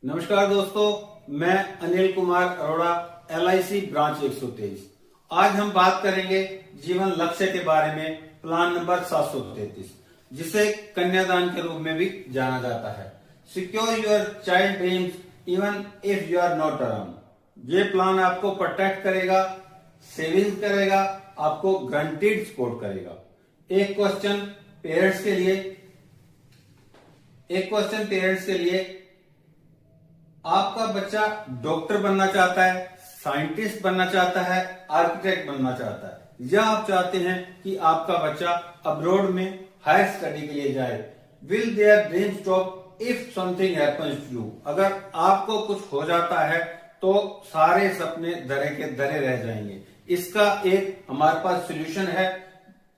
नमस्कार दोस्तों, मैं अनिल कुमार अरोड़ा, LIC ब्रांच 123। आज हम बात करेंगे जीवन लक्ष्य के बारे में, प्लान नंबर 733, जिसे कन्यादान के रूप में भी जाना जाता है। Secure your child dreams even if you are not around. ये प्लान आपको प्रोटेक्ट करेगा, सेविंग करेगा, आपको गारंटीड सपोर्ट करेगा। एक क्वेश्चन पेरेंट्स के लिए, आपका बच्चा डॉक्टर बनना चाहता है, साइंटिस्ट बनना चाहता है, आर्किटेक्ट बनना चाहता है, या आप चाहते हैं कि आपका बच्चा अब्रॉड में हायर स्टडी के लिए जाए। Will their dream stop if something happens to you. अगर आपको कुछ हो जाता है तो सारे सपने धरे के धरे रह जाएंगे। इसका एक हमारे पास सोल्यूशन है,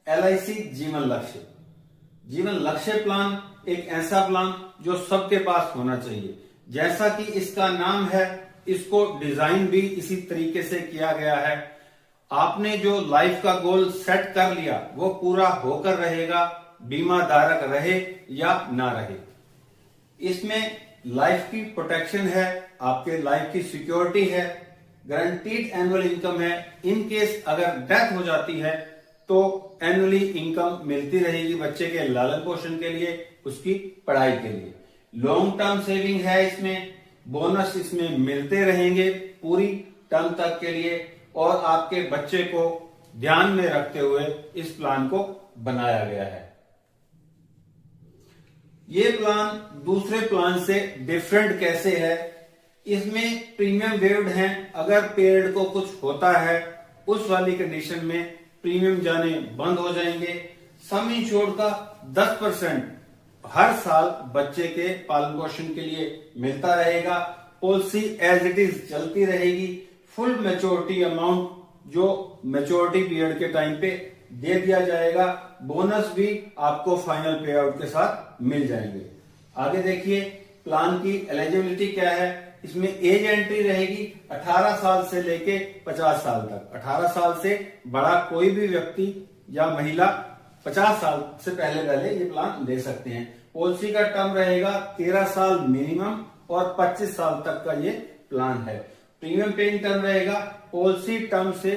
LIC जीवन लक्ष्य। जीवन लक्ष्य प्लान एक ऐसा प्लान जो सबके पास होना चाहिए। जैसा कि इसका नाम है, इसको डिजाइन भी इसी तरीके से किया गया है। आपने जो लाइफ का गोल सेट कर लिया वो पूरा होकर रहेगा, बीमा धारक रहे या ना रहे। इसमें लाइफ की प्रोटेक्शन है, आपके लाइफ की सिक्योरिटी है, गारंटीड एनुअल इनकम है। इन केस अगर डेथ हो जाती है तो एनुअली इनकम मिलती रहेगी बच्चे के लालन पोषण के लिए, उसकी पढ़ाई के लिए। लॉन्ग टर्म सेविंग है, इसमें बोनस इसमें मिलते रहेंगे पूरी टर्म तक के लिए। और आपके बच्चे को ध्यान में रखते हुए इस प्लान को बनाया गया है। ये प्लान दूसरे प्लान से डिफरेंट कैसे है? इसमें प्रीमियम वेव्ड है। अगर पेरेंट को कुछ होता है उस वाली कंडीशन में प्रीमियम जाने बंद हो जाएंगे। सम इंश्योर्ड का 10% हर साल बच्चे के पालन पोषण के लिए मिलता रहेगा। पॉलिसी एज इट इज चलती रहेगी। फुल मैच्योरिटी अमाउंट जो मैच्योरिटी पीरियड के टाइम पे दे दिया जाएगा। बोनस भी आपको फाइनल पे आउट के साथ मिल जाएंगे। आगे देखिए प्लान की एलिजिबिलिटी क्या है। इसमें एज एंट्री रहेगी 18 साल से लेके 50 साल तक। 18 साल से बड़ा कोई भी व्यक्ति या महिला 50 साल से पहले ये प्लान ले सकते हैं। पॉलिसी का टर्म रहेगा 13 साल मिनिमम और 25 साल तक का ये प्लान है। प्रीमियम पेइंग टर्म रहेगा, पॉलिसी टर्म से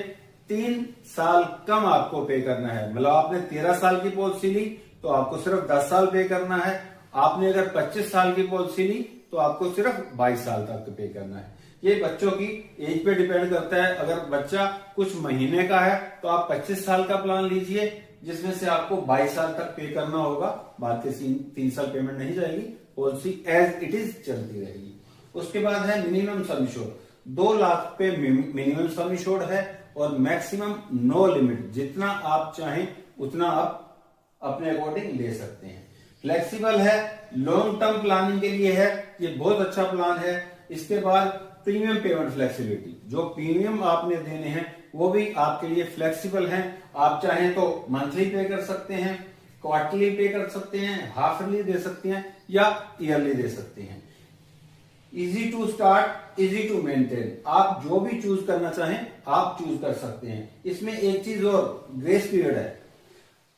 3 साल कम आपको पे करना है। मतलब आपने 13 साल की पॉलिसी ली तो आपको सिर्फ 10 साल पे करना है। आपने अगर 25 साल की पॉलिसी ली तो आपको सिर्फ 22 साल तक पे करना है। ये बच्चों की एज पे डिपेंड करता है। अगर बच्चा कुछ महीने का है तो आप 25 साल का प्लान लीजिए, जिसमें से आपको 22 साल तक पे करना होगा। बाद के 3 साल पेमेंट नहीं जाएगी, पॉलिसी एज इट इज चलती रहेगी। उसके बाद है मिनिमम सम इंश्योर्ड। 2 लाख पे मिनिमम सम इंश्योर्ड है और मैक्सिमम नो लिमिट। जितना आप चाहें उतना आप अपने अकॉर्डिंग ले सकते हैं। फ्लेक्सिबल है, लॉन्ग टर्म प्लानिंग के लिए है, ये बहुत अच्छा प्लान है। इसके बाद प्रीमियम पेमेंट फ्लेक्सिबिलिटी, जो प्रीमियम आपने देने हैं वो भी आपके लिए फ्लेक्सिबल हैं। आप चाहें तो मंथली पे कर सकते हैं, क्वार्टरली पे कर सकते हैं, हाफ ईयरली दे सकते हैं या ईयरली दे सकते हैं। Easy to start, easy to maintain. आप जो भी चूज करना चाहें आप चूज कर सकते हैं। इसमें एक चीज और, ग्रेस पीरियड है।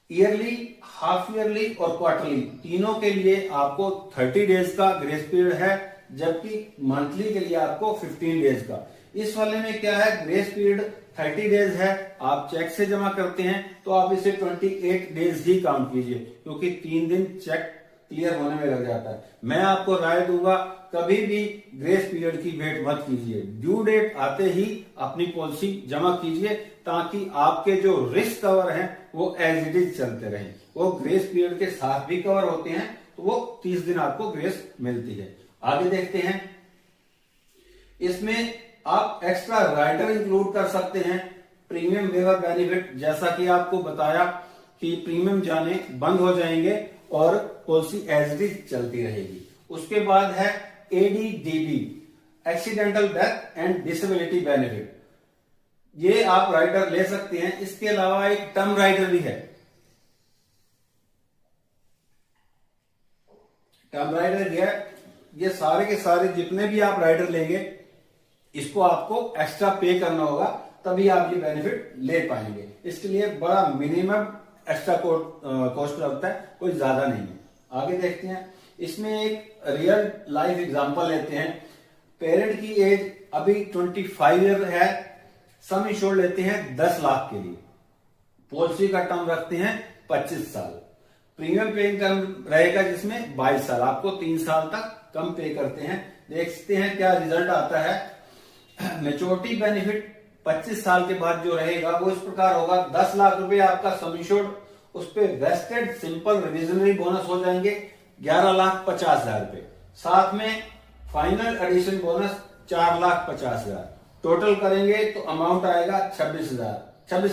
ईयरली, हाफ ईयरली और क्वार्टरली तीनों के लिए आपको 30 डेज का ग्रेस पीरियड है, जबकि मंथली के लिए आपको 15 डेज का। इस वाले में क्या है, ग्रेस पीरियड 30 डेज है। आप चेक से जमा करते हैं तो आप इसे 28 डेज ही काउंट कीजिए, क्योंकि 3 दिन चेक क्लियर होने में लग जाता है। मैं आपको राय दूंगा, कभी भी ग्रेस पीरियड की वेट मत कीजिए। ड्यू डेट आते ही अपनी पॉलिसी जमा कीजिए, ताकि आपके जो रिस्क कवर हैं वो एज इट इज चलते रहें। वो ग्रेस पीरियड के साथ भी कवर होते हैं, तो वो 30 दिन आपको ग्रेस मिलती है। आगे देखते हैं, इसमें आप एक्स्ट्रा राइडर इंक्लूड कर सकते हैं। प्रीमियम वेवर बेनिफिट, जैसा कि आपको बताया कि प्रीमियम जाने बंद हो जाएंगे और पॉलिसी एज इट इज चलती रहेगी। उसके बाद है ADDB, accidental death and disability benefit. ये आप राइडर ले सकते हैं। इसके अलावा एक टर्म राइडर भी है। टर्म राइडर ये सारे के सारे जितने भी आप राइडर लेंगे, इसको आपको एक्स्ट्रा पे करना होगा, तभी आप ये बेनिफिट ले पाएंगे। इसके लिए बड़ा मिनिमम एक्स्ट्रा कॉस्ट लगता है, कोई ज्यादा नहीं है। आगे देखते हैं, इसमें एक रियल लाइफ एग्जांपल लेते हैं। पेरेंट की एज अभी 25 ईयर है, सम इंश्योर्ड लेते हैं 10 लाख के लिए, पॉलिसी का टर्म रखते हैं 25 साल, प्रीमियम पेइंग टर्म रहेगा जिसमें 22 साल, आपको 3 साल तक कम पे करते हैं। देखते हैं क्या रिजल्ट आता है। मैच्योरिटी बेनिफिट 25 साल के बाद जो रहेगा वो इस प्रकार होगा, 10 लाख रुपए आपका सम इंश्योर्ड, उस पे वेस्टेड सिंपल रिविजनरी बोनस हो जाएंगे 11,50,000 रुपए, साथ में फाइनल एडिशन बोनस 4,50,000, टोटल करेंगे तो अमाउंट आएगा 26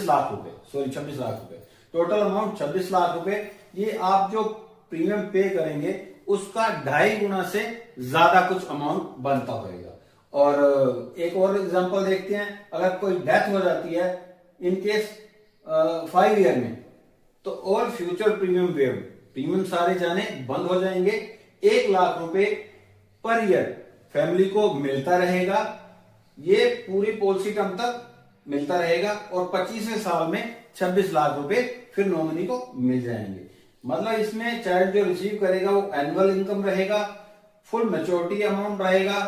लाख रुपए, सॉरी 26 लाख रुपए, टोटल अमाउंट 26 लाख रुपए। ये आप जो प्रीमियम पे करेंगे उसका 2.5 गुना से ज्यादा कुछ अमाउंट बनता होगा। और एक और एग्जांपल देखते हैं, अगर कोई डेथ हो जाती है इन केस 5 ईयर में, तो और फ्यूचर प्रीमियम वेव, प्रीमियम सारे जाने बंद हो जाएंगे, 1 लाख रुपए पर ईयर फैमिली को मिलता रहेगा, ये पूरी पॉलिसी टर्म तक मिलता रहेगा, और 25वें साल में 26 लाख रुपए फिर नॉमिनी को मिल जाएंगे। मतलब इसमें चाइल्ड जो रिसीव करेगा वो एनुअल इनकम रहेगा, फुल मैच्योरिटी अमाउंट रहेगा,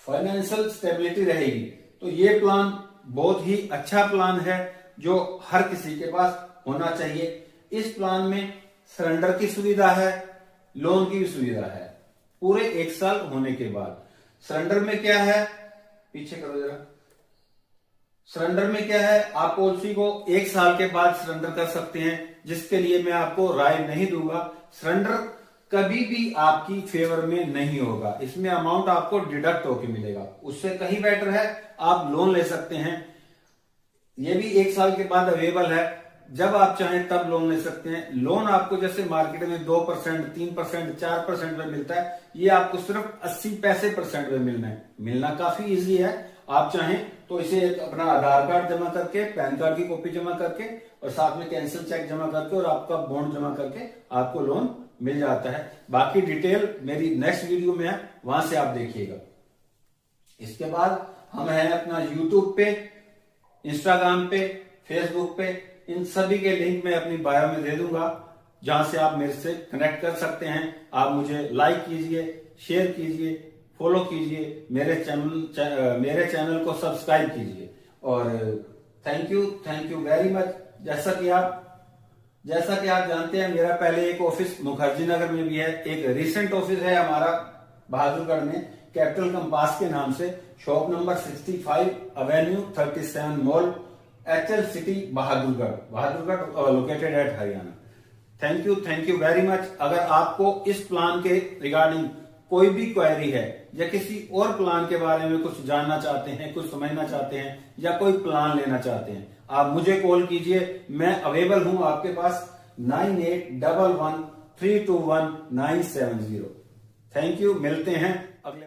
फाइनेंशियल स्टेबिलिटी रहेगी। तो ये प्लान बहुत ही अच्छा प्लान है जो हर किसी के पास होना चाहिए। इस प्लान में सरेंडर की सुविधा है, लोन की भी सुविधा है पूरे 1 साल होने के बाद। सरेंडर में क्या है, पीछे करो जरा, सरेंडर में क्या है, आप पॉलिसी को 1 साल के बाद सरेंडर कर सकते हैं, जिसके लिए मैं आपको राय नहीं दूंगा। सरेंडर कभी भी आपकी फेवर में नहीं होगा, इसमें अमाउंट आपको डिडक्ट होके मिलेगा, उससे कहीं बेटर है आप लोन ले सकते हैं। ये भी 1 साल के बाद अवेलेबल है, जब आप चाहें तब लोन ले सकते हैं। लोन आपको जैसे मार्केट में 2%, 3%, 4% में मिलता है, ये आपको सिर्फ 80 पैसे % में मिलना है। मिलना काफी इजी है, आप चाहें तो इसे अपना आधार कार्ड जमा करके, पैन कार्ड की कॉपी जमा करके और साथ में कैंसिल चेक जमा करके और आपका बॉन्ड जमा करके आपको लोन मिल जाता है। बाकी डिटेल मेरी नेक्स्ट वीडियो में है, वहां से आप देखिएगा। इसके बाद हम हैं अपना यूट्यूब पे, इंस्टाग्राम पे, फेसबुक पे, इन सभी के लिंक मैं अपनी बायो में दे दूंगा, जहां से आप मेरे से कनेक्ट कर सकते हैं। आप मुझे लाइक कीजिए, शेयर कीजिए, फॉलो कीजिए, मेरे चैनल को सब्सक्राइब कीजिए। और थैंक यू वेरी मच। जैसा कि आप जानते हैं, मेरा पहले एक ऑफिस मुखर्जी नगर में भी है, एक रिसेंट ऑफिस है हमारा बहादुरगढ़ में, कैपिटल कंपास के नाम से, shop number 65 Avenue 37 mall, HL city Bahadurgarh located at Haryana. Thank you very much. अगर आपको इस प्लान के रिगार्डिंग कोई भी क्वेरी है या किसी और प्लान के बारे में कुछ जानना चाहते हैं, कुछ समझना चाहते हैं या कोई प्लान लेना चाहते हैं, आप मुझे कॉल कीजिए, मैं अवेलेबल हूं आपके पास 9811 321 970। थैंक यू, मिलते हैं अगले